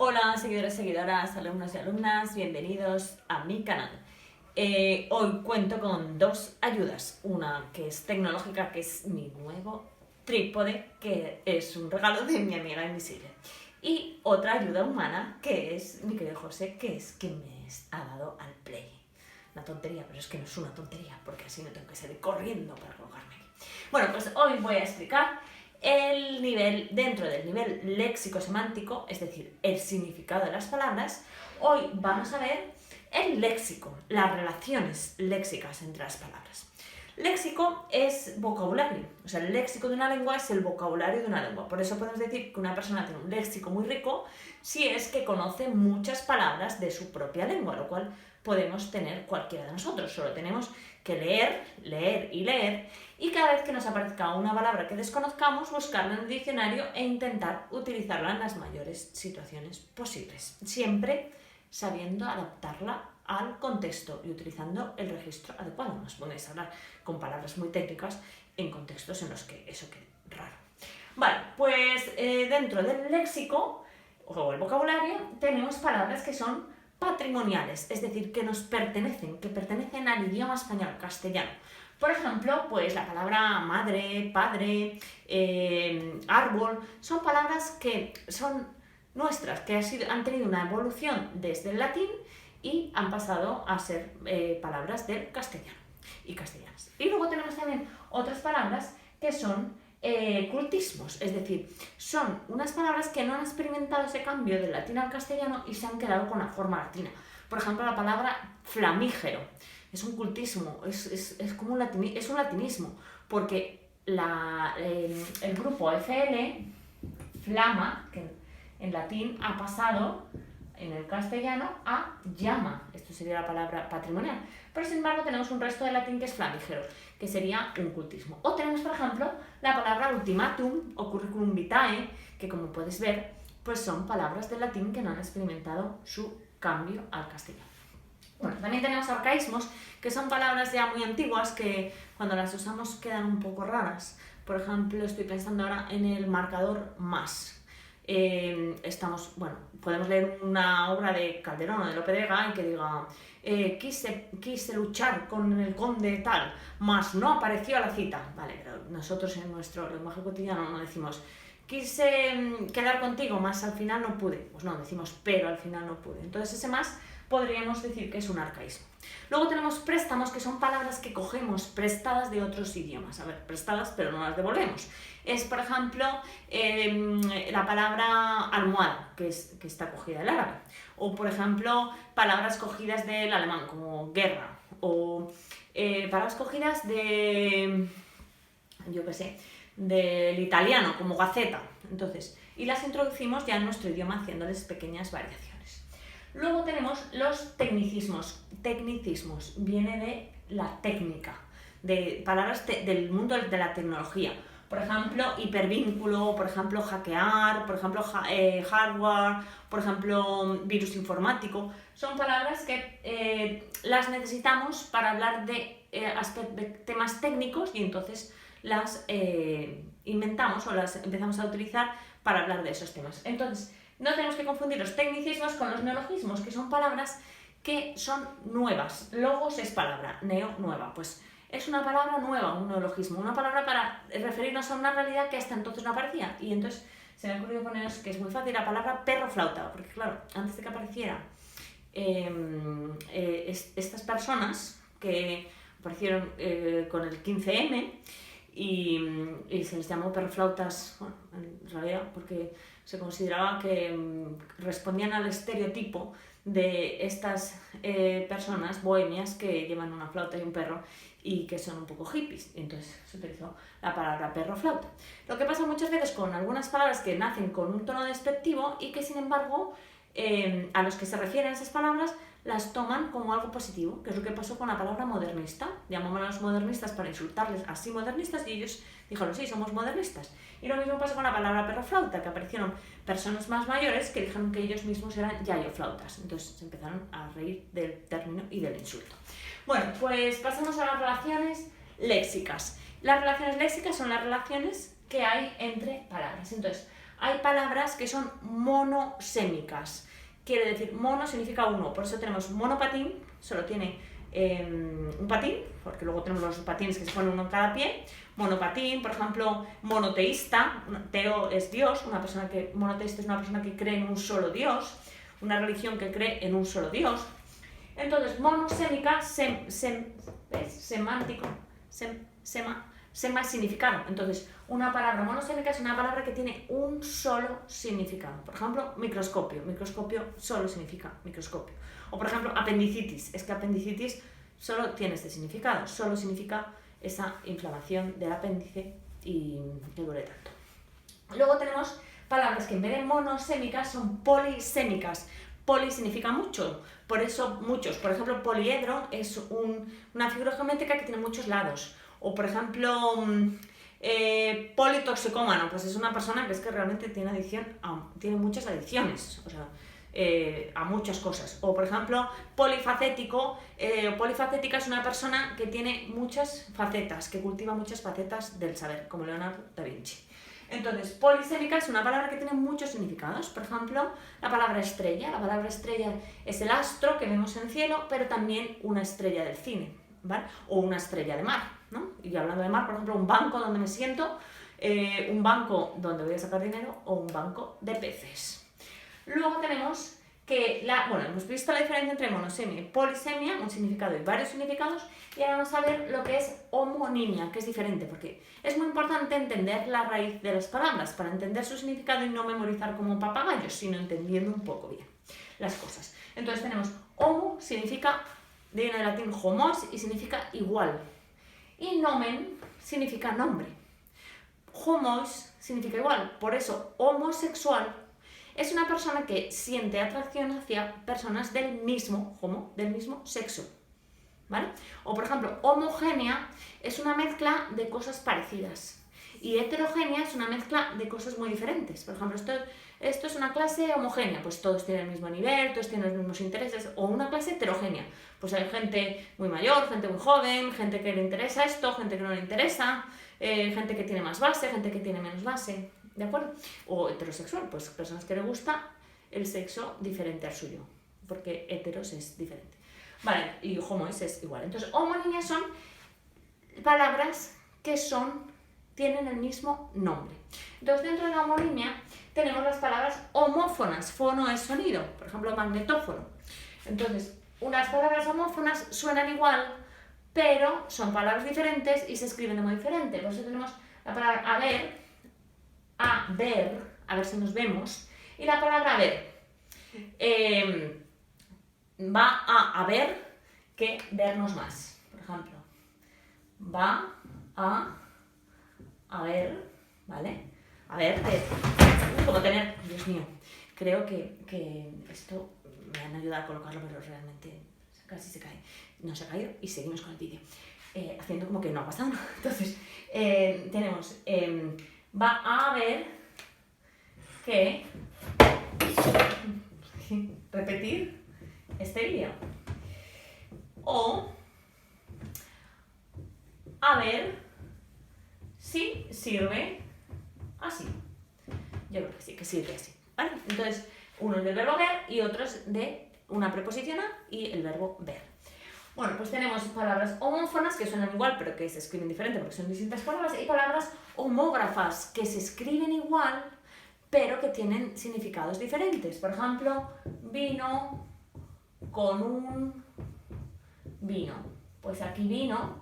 Hola seguidores, seguidoras, alumnos y alumnas, bienvenidos a mi canal. Hoy cuento con dos ayudas, una que es tecnológica, que es mi nuevo trípode, que es un regalo de mi amiga invisible, y otra ayuda humana, que es mi querido José, que es quien me ha dado al play. Una tontería, pero es que no es una tontería, porque así no tengo que salir corriendo para colocarme aquí. Bueno, pues hoy voy a explicar el nivel, dentro del nivel léxico-semántico, es decir, el significado de las palabras. Hoy vamos a ver el léxico, las relaciones léxicas entre las palabras. Léxico es vocabulario, o sea, el léxico de una lengua es el vocabulario de una lengua. Por eso podemos decir que una persona tiene un léxico muy rico si es que conoce muchas palabras de su propia lengua, lo cual podemos tener cualquiera de nosotros. Solo tenemos que leer, leer y leer, y cada vez que nos aparezca una palabra que desconozcamos, buscarla en el diccionario e intentar utilizarla en las mayores situaciones posibles, siempre sabiendo adaptarla al contexto y utilizando el registro adecuado. No os ponéis a hablar con palabras muy técnicas en contextos en los que eso quede raro. Vale, pues dentro del léxico o el vocabulario tenemos palabras que son patrimoniales, es decir, que nos pertenecen, que pertenecen al idioma español, castellano. Por ejemplo, pues la palabra madre, padre, árbol, son palabras que son nuestras, que han tenido una evolución desde el latín y han pasado a ser palabras del castellano y castellanas. Y luego tenemos también otras palabras que son cultismos, es decir, son unas palabras que no han experimentado ese cambio del latín al castellano y se han quedado con la forma latina. Por ejemplo, la palabra flamígero es un cultismo, es como un latinismo, porque el grupo FL, flama, que en latín ha pasado en el castellano a llama, esto sería la palabra patrimonial, pero sin embargo tenemos un resto de latín que es flamígero, que sería un cultismo. O tenemos, por ejemplo, la palabra ultimatum o curriculum vitae, que como puedes ver, pues son palabras del latín que no han experimentado su cambio al castellano. Bueno, también tenemos arcaísmos, que son palabras ya muy antiguas que cuando las usamos quedan un poco raras. Por ejemplo, estoy pensando ahora en el marcador más. Podemos leer una obra de Calderón o de Lope de Vega y que diga quise luchar con el conde tal, mas no apareció a la cita. Vale, pero nosotros en nuestro lenguaje cotidiano no decimos quise quedar contigo, mas al final no pude. Pues no, decimos pero al final no pude. Entonces ese más podríamos decir que es un arcaísmo. Luego tenemos préstamos, que son palabras que cogemos prestadas de otros idiomas. A ver, prestadas, pero no las devolvemos. Es, por ejemplo, la palabra almohada, que está cogida del árabe. O, por ejemplo, palabras cogidas del alemán, como guerra. O palabras cogidas de, yo qué sé, del italiano, como gaceta. Entonces, y las introducimos ya en nuestro idioma haciéndoles pequeñas variaciones. Luego tenemos los tecnicismos. Tecnicismos viene de la técnica, de palabras del mundo de la tecnología. Por ejemplo, hipervínculo, por ejemplo, hackear, por ejemplo, hardware, por ejemplo, virus informático. Son palabras que las necesitamos para hablar de temas técnicos y entonces las inventamos o las empezamos a utilizar para hablar de esos temas. Entonces, no tenemos que confundir los tecnicismos con los neologismos, que son palabras que son nuevas. Logos es palabra, neo, nueva. Pues es una palabra nueva, un neologismo, una palabra para referirnos a una realidad que hasta entonces no aparecía. Y entonces se me ha ocurrido poneros que es muy fácil la palabra perro flauta, porque claro, antes de que apareciera estas personas que aparecieron con el 15M y se les llamó perroflautas, bueno, en realidad porque se consideraba que respondían al estereotipo de estas personas bohemias que llevan una flauta y un perro y que son un poco hippies. Entonces se utilizó la palabra perro-flauta. Lo que pasa muchas veces con algunas palabras que nacen con un tono despectivo y que sin embargo a los que se refieren esas palabras las toman como algo positivo, que es lo que pasó con la palabra modernista. Llamaban a los modernistas para insultarles así modernistas y ellos dijeron sí, somos modernistas. Y lo mismo pasó con la palabra perroflauta, que aparecieron personas más mayores que dijeron que ellos mismos eran yayoflautas. Entonces se empezaron a reír del término y del insulto. Bueno, pues pasamos a las relaciones léxicas. Las relaciones léxicas son las relaciones que hay entre palabras. Entonces, hay palabras que son monosémicas. Quiere decir, mono significa uno, por eso tenemos monopatín, solo tiene un patín, porque luego tenemos los patines que se ponen uno en cada pie. Monopatín, por ejemplo, monoteísta, teo es Dios, monoteísta es una persona que cree en un solo Dios, una religión que cree en un solo Dios. Entonces, monosémica, semántico, significado. Entonces, una palabra monosémica es una palabra que tiene un solo significado. Por ejemplo, microscopio. Microscopio solo significa microscopio. O por ejemplo, apendicitis. Es que apendicitis solo tiene este significado. Solo significa esa inflamación del apéndice y que duele tanto. Luego tenemos palabras que en vez de monosémicas son polisémicas. Poli significa mucho, por eso muchos. Por ejemplo, poliedro es una figura geométrica que tiene muchos lados. O por ejemplo, politoxicómano, pues es una persona que es que realmente tiene tiene muchas adicciones, o sea, a muchas cosas. O por ejemplo, polifacético, polifacética es una persona que tiene muchas facetas, que cultiva muchas facetas del saber, como Leonardo da Vinci. Entonces, polisémica es una palabra que tiene muchos significados. Por ejemplo, la palabra estrella. La palabra estrella es el astro que vemos en el cielo, pero también una estrella del cine, ¿vale? O una estrella de mar, ¿no? Y hablando de mar, por ejemplo, un banco donde me siento, un banco donde voy a sacar dinero o un banco de peces. Luego tenemos que, hemos visto la diferencia entre monosemia y polisemia, un significado y varios significados, y ahora vamos a ver lo que es homonimia, que es diferente, porque es muy importante entender la raíz de las palabras, para entender su significado y no memorizar como papagayos, sino entendiendo un poco bien las cosas. Entonces tenemos homo, significa, viene del latín homos, y significa igual, y nomen significa nombre. Homos significa igual, por eso homosexual es una persona que siente atracción hacia personas del mismo sexo, ¿vale? O por ejemplo, homogénea es una mezcla de cosas parecidas y heterogénea es una mezcla de cosas muy diferentes. Por ejemplo, esto es una clase homogénea, pues todos tienen el mismo nivel, todos tienen los mismos intereses. O una clase heterogénea, pues hay gente muy mayor, gente muy joven, gente que le interesa esto, gente que no le interesa, gente que tiene más base, gente que tiene menos base, ¿de acuerdo? O heterosexual, pues personas que le gusta el sexo diferente al suyo, porque heteros es diferente. Vale, y homos es igual. Entonces, homonimias son palabras que tienen el mismo nombre. Entonces, dentro de la homonimia tenemos las palabras homófonas. Fono es sonido, por ejemplo, magnetófono. Entonces, unas palabras homófonas suenan igual, pero son palabras diferentes y se escriben de muy diferente. Por eso tenemos la palabra ver, a ver si nos vemos, y la palabra ver. Va a haber que vernos más, por ejemplo. Va a haber, ¿vale? A ver, como tener, Dios mío, creo que esto me han ayudado a colocarlo, pero realmente casi se cae. No se ha caído y seguimos con el vídeo. Haciendo como que no ha pasado nada. Entonces, tenemos, va a haber que repetir este vídeo. O a ver si sirve así. Yo creo que sí, que sirve así, ¿vale? Entonces, uno es del verbo ver y otro es de una preposición a y el verbo ver. Bueno, pues tenemos palabras homófonas que suenan igual pero que se escriben diferente porque son distintas palabras, y palabras homógrafas que se escriben igual pero que tienen significados diferentes. Por ejemplo, vino con un vino. Pues aquí vino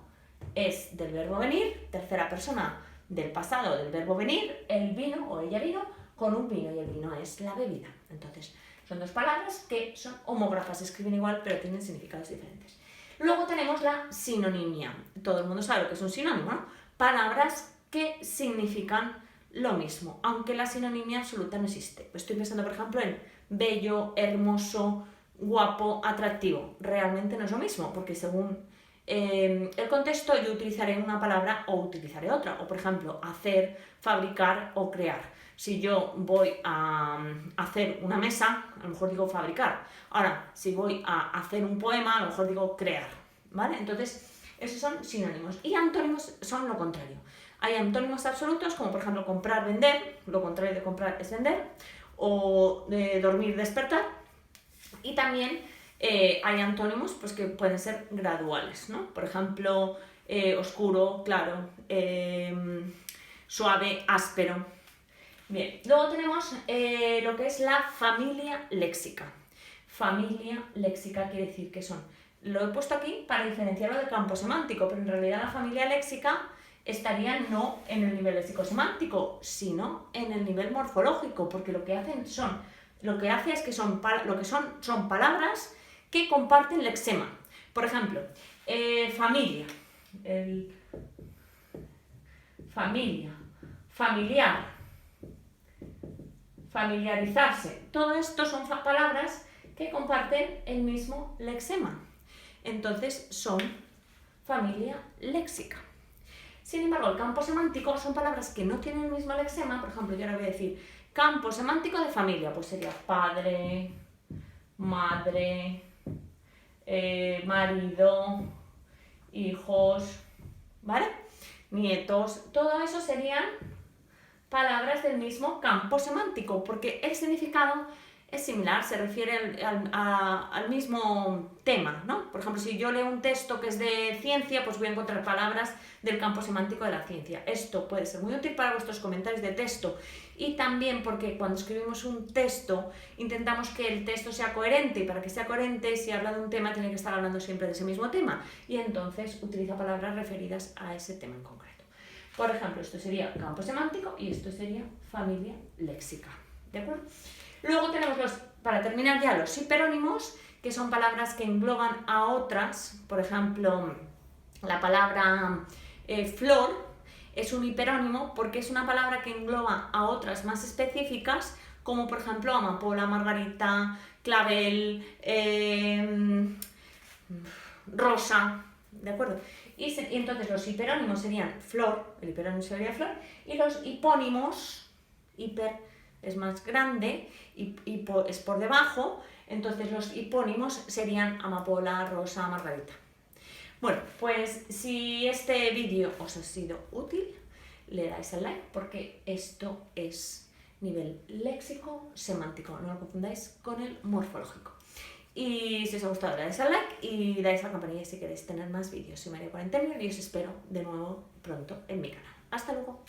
es del verbo venir, tercera persona del pasado del verbo venir, él vino o ella vino con un vino y el vino es la bebida. Entonces, son dos palabras que son homógrafas, se escriben igual pero tienen significados diferentes. Luego tenemos la sinonimia. Todo el mundo sabe lo que es un sinónimo, ¿no? Palabras que significan lo mismo, aunque la sinonimia absoluta no existe. Estoy pensando, por ejemplo, en bello, hermoso, guapo, atractivo. Realmente no es lo mismo, porque según el contexto yo utilizaré una palabra o utilizaré otra. O, por ejemplo, hacer, fabricar o crear. Si yo voy a hacer una mesa, a lo mejor digo fabricar. Ahora, si voy a hacer un poema, a lo mejor digo crear, ¿vale? Entonces, esos son sinónimos. Y antónimos son lo contrario. Hay antónimos absolutos, como por ejemplo comprar, vender, lo contrario de comprar es vender, o dormir, despertar. Y también hay antónimos pues, que pueden ser graduales, ¿no? Por ejemplo, oscuro, claro, suave, áspero. Bien, luego tenemos lo que es la familia léxica. Familia léxica quiere decir que son... Lo he puesto aquí para diferenciarlo del campo semántico, pero en realidad la familia léxica estaría no en el nivel léxico-semántico, sino en el nivel morfológico, porque lo que hace es que son palabras que comparten lexema. Por ejemplo, familia, familia, familiar, familiarizarse. Todo esto son palabras que comparten el mismo lexema. Entonces son familia léxica. Sin embargo, el campo semántico son palabras que no tienen el mismo lexema. Por ejemplo, yo ahora voy a decir campo semántico de familia, pues sería padre, madre, marido, hijos, ¿vale? Nietos, todo eso serían palabras del mismo campo semántico, porque el significado es similar, se refiere al mismo tema, ¿no? Por ejemplo, si yo leo un texto que es de ciencia, pues voy a encontrar palabras del campo semántico de la ciencia. Esto puede ser muy útil para vuestros comentarios de texto y también porque cuando escribimos un texto intentamos que el texto sea coherente, y para que sea coherente, si habla de un tema, tiene que estar hablando siempre de ese mismo tema, y entonces utiliza palabras referidas a ese tema en concreto. Por ejemplo, esto sería campo semántico y esto sería familia léxica, ¿de acuerdo? Luego tenemos, para terminar ya, los hiperónimos, que son palabras que engloban a otras. Por ejemplo, la palabra flor es un hiperónimo porque es una palabra que engloba a otras más específicas, como por ejemplo amapola, margarita, clavel, rosa, ¿de acuerdo? Y entonces los hiperónimos serían flor, el hiperónimo sería flor, y los hipónimos, hiper es más grande y es por debajo, entonces los hipónimos serían amapola, rosa, margarita. Bueno, pues si este vídeo os ha sido útil, le dais al like porque esto es nivel léxico semántico, no lo confundáis con el morfológico. Y si os ha gustado, le dais al like y dais a la campanilla si queréis tener más vídeos. Soy María Cuarentena y os espero de nuevo pronto en mi canal. Hasta luego.